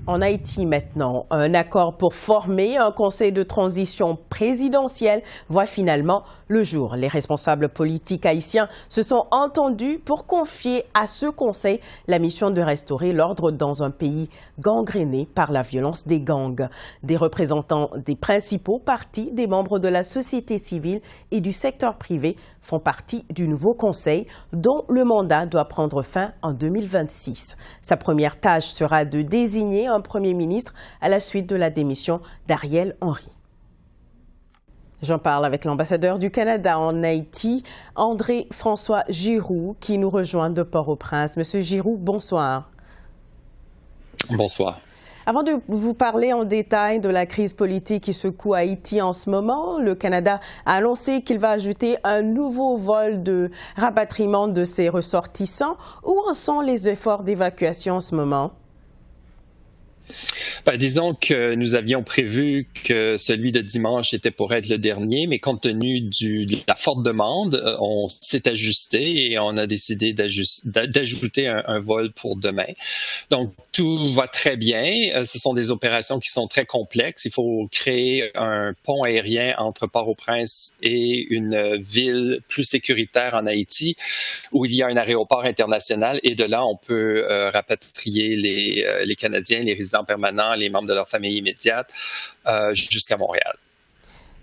En Haïti maintenant, un accord pour former un conseil de transition présidentielle voit finalement le jour. Les responsables politiques haïtiens se sont entendus pour confier à ce conseil la mission de restaurer l'ordre dans un pays gangréné par la violence des gangs. Des représentants des principaux partis, des membres de la société civile et du secteur privé font partie du nouveau conseil dont le mandat doit prendre fin en 2026. Sa première tâche sera de désigner un Premier ministre à la suite de la démission d'Ariel Henry. J'en parle avec l'ambassadeur du Canada en Haïti, André-François Giroux, qui nous rejoint de Port-au-Prince. Monsieur Giroux, bonsoir. Bonsoir. Avant de vous parler en détail de la crise politique qui secoue Haïti en ce moment, le Canada a annoncé qu'il va ajouter un nouveau vol de rapatriement de ses ressortissants. Où en sont les efforts d'évacuation en ce moment? Disons que nous avions prévu que celui de dimanche était pour être le dernier, mais compte tenu de la forte demande, on s'est ajusté et on a décidé d'ajouter un vol pour demain. Donc, tout va très bien. Ce sont des opérations qui sont très complexes. Il faut créer un pont aérien entre Port-au-Prince et une ville plus sécuritaire en Haïti, où il y a un aéroport international, et de là, on peut rapatrier les Canadiens, les résidents permanents, les membres de leur famille immédiate, jusqu'à Montréal.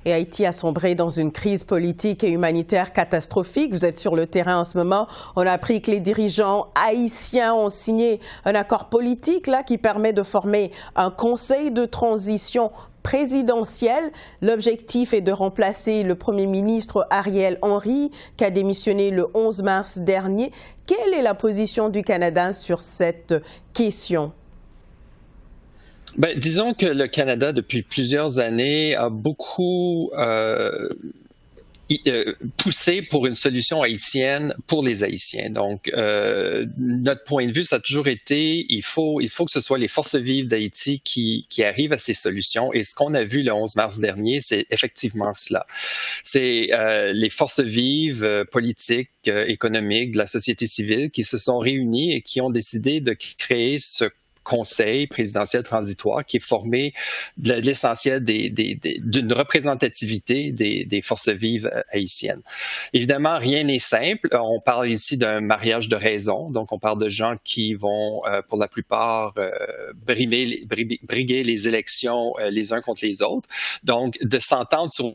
Et Haïti a sombré dans une crise politique et humanitaire catastrophique. Vous êtes sur le terrain en ce moment. On a appris que les dirigeants haïtiens ont signé un accord politique là, qui permet de former un conseil de transition présidentielle. L'objectif est de remplacer le Premier ministre Ariel Henry, qui a démissionné le 11 mars dernier. Quelle est la position du Canada sur cette question? Disons que le Canada, depuis plusieurs années, a beaucoup poussé pour une solution haïtienne pour les Haïtiens. Donc, notre point de vue, ça a toujours été, il faut que ce soit les forces vives d'Haïti qui arrivent à ces solutions. Et ce qu'on a vu le 11 mars dernier, c'est effectivement cela. C'est les forces vives politiques, économiques, de la société civile qui se sont réunies et qui ont décidé de créer ce conseil présidentiel transitoire qui est formé de l'essentiel d'une représentativité des forces vives haïtiennes. Évidemment, rien n'est simple. On parle ici d'un mariage de raison. Donc, on parle de gens qui vont, pour la plupart, briguer les élections les uns contre les autres. Donc, de s'entendre sur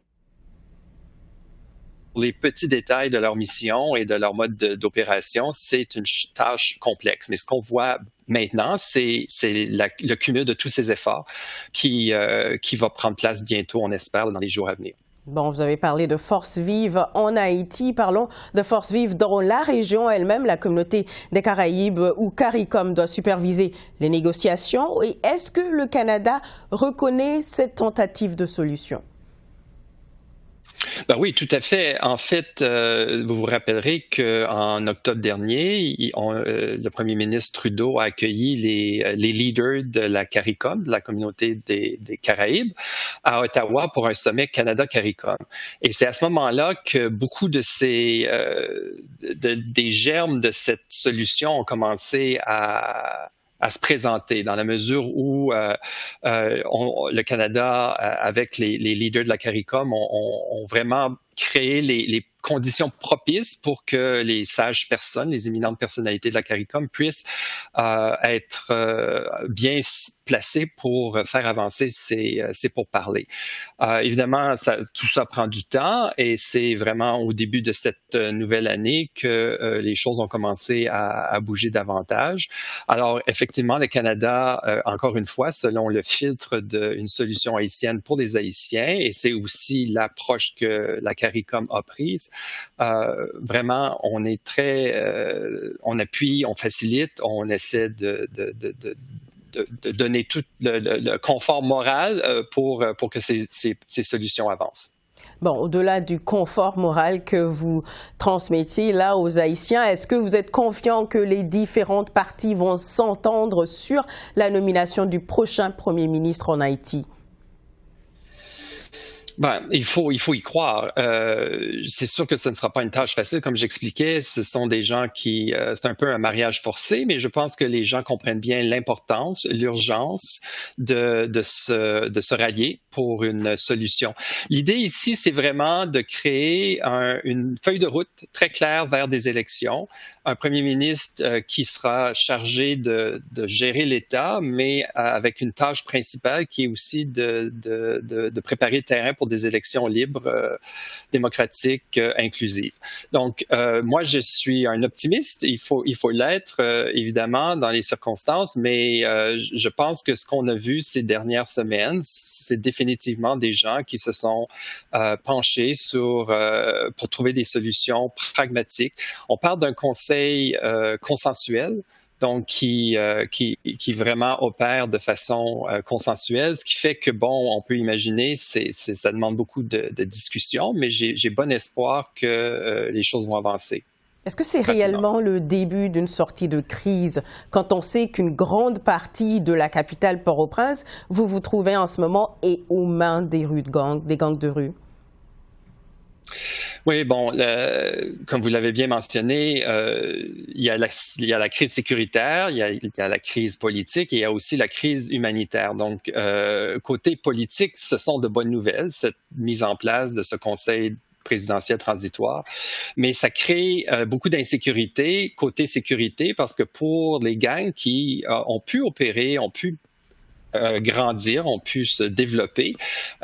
les petits détails de leur mission et de leur mode d'opération, c'est une tâche complexe. Mais ce qu'on voit maintenant, c'est le cumul de tous ces efforts qui va prendre place bientôt, on espère, dans les jours à venir. Bon, vous avez parlé de forces vives en Haïti. Parlons de forces vives dans la région elle-même. La communauté des Caraïbes, ou CARICOM, doit superviser les négociations. Et est-ce que le Canada reconnaît cette tentative de solution? Oui, tout à fait. En fait, vous vous rappellerez qu'en octobre dernier, le premier ministre Trudeau a accueilli les leaders de la CARICOM, de la communauté des Caraïbes, à Ottawa pour un sommet Canada-CARICOM. Et c'est à ce moment-là que beaucoup de des germes de cette solution ont commencé à se présenter, dans la mesure où le Canada, avec les leaders de la CARICOM, ont vraiment créé les conditions propices pour que les sages personnes, les éminentes personnalités de la CARICOM puissent être bien placées pour faire avancer ces pourparlers. Évidemment, tout ça prend du temps et c'est vraiment au début de cette nouvelle année que les choses ont commencé à bouger davantage. Alors, effectivement, le Canada, encore une fois, selon le filtre d'une solution haïtienne pour les Haïtiens, et c'est aussi l'approche que la CARICOM a prise, vraiment, on est on appuie, on facilite, on essaie de donner tout le confort moral pour que ces solutions avancent. Bon, au-delà du confort moral que vous transmettez là aux Haïtiens, est-ce que vous êtes confiant que les différentes parties vont s'entendre sur la nomination du prochain Premier ministre en Haïti? Il faut y croire. C'est sûr que ce ne sera pas une tâche facile, comme j'expliquais. Ce sont des gens c'est un peu un mariage forcé, mais je pense que les gens comprennent bien l'importance, l'urgence de se rallier pour une solution. L'idée ici, c'est vraiment de créer une feuille de route très claire vers des élections. Un premier ministre qui sera chargé de gérer l'État, mais avec une tâche principale qui est aussi de préparer le terrain pour des élections libres, démocratiques, inclusives. Donc, moi, je suis un optimiste. Il faut l'être, évidemment, dans les circonstances, mais je pense que ce qu'on a vu ces dernières semaines, c'est définitivement des gens qui se sont penchés pour trouver des solutions pragmatiques. On parle d'un conseil consensuel, donc qui vraiment opère de façon consensuelle, ce qui fait que, on peut imaginer, ça demande beaucoup de discussion, mais j'ai bon espoir que les choses vont avancer. Est-ce que c'est réellement le début d'une sortie de crise quand on sait qu'une grande partie de la capitale Port-au-Prince, vous vous trouvez en ce moment, est aux mains des gangs de rue? Oui, comme vous l'avez bien mentionné, il y a la crise sécuritaire, il y a la crise politique et il y a aussi la crise humanitaire. Donc, côté politique, ce sont de bonnes nouvelles, cette mise en place de ce conseil présidentiel transitoire, mais ça crée beaucoup d'insécurité côté sécurité parce que pour les gangs qui ont pu opérer, ont pu grandir, ont pu se développer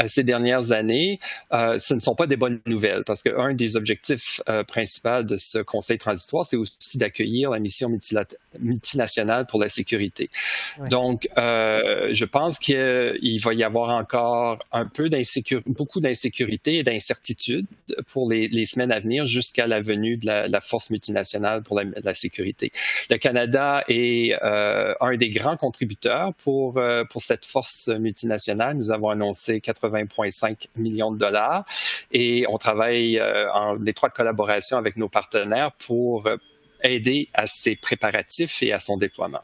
ces dernières années, ce ne sont pas des bonnes nouvelles parce qu'un des objectifs principaux de ce conseil transitoire, c'est aussi d'accueillir la mission multinationale pour la sécurité. Ouais. Donc, je pense qu'il va y avoir encore beaucoup d'insécurité et d'incertitude pour les semaines à venir jusqu'à la venue de la force multinationale pour la sécurité. Le Canada est un des grands contributeurs pour cette force multinationale. Nous avons annoncé 80,5 millions de dollars et on travaille en étroite collaboration avec nos partenaires pour aider à ses préparatifs et à son déploiement.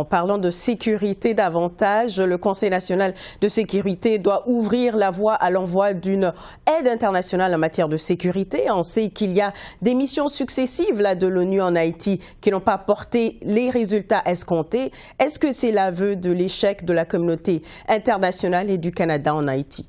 Parlons de sécurité davantage. Le Conseil national de sécurité doit ouvrir la voie à l'envoi d'une aide internationale en matière de sécurité. On sait qu'il y a des missions successives de l'ONU en Haïti qui n'ont pas porté les résultats escomptés. Est-ce que c'est l'aveu de l'échec de la communauté internationale et du Canada en Haïti?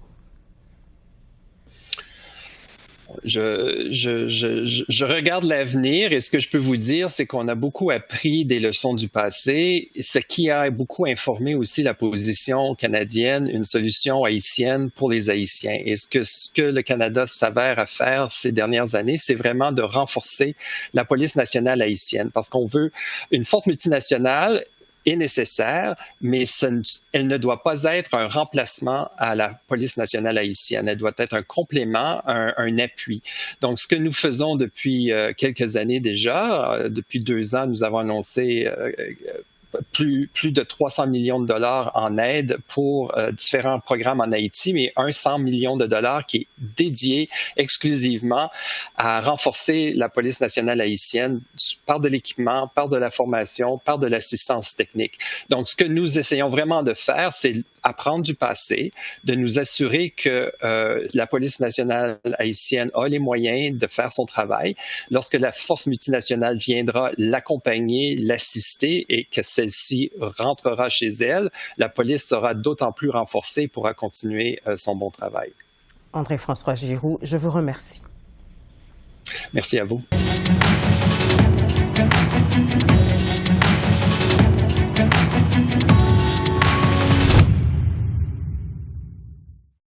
Je regarde l'avenir et ce que je peux vous dire, c'est qu'on a beaucoup appris des leçons du passé, ce qui a beaucoup informé aussi la position canadienne, une solution haïtienne pour les Haïtiens. Et ce que le Canada s'avère à faire ces dernières années, c'est vraiment de renforcer la police nationale haïtienne parce qu'on veut une force multinationale est nécessaire, mais elle ne doit pas être un remplacement à la police nationale haïtienne. Elle doit être un complément, un appui. Donc, ce que nous faisons depuis quelques années déjà, depuis 2 ans, nous avons annoncé plus de 300 millions de dollars en aide pour différents programmes en Haïti, mais 100 millions de dollars qui est dédié exclusivement à renforcer la police nationale haïtienne par de l'équipement, par de la formation, par de l'assistance technique. Donc, ce que nous essayons vraiment de faire, c'est apprendre du passé, de nous assurer que la police nationale haïtienne a les moyens de faire son travail. Lorsque la force multinationale viendra l'accompagner, l'assister et que celle-ci rentrera chez elle, la police sera d'autant plus renforcée pour continuer son bon travail. André-François Giroux, je vous remercie. Merci à vous.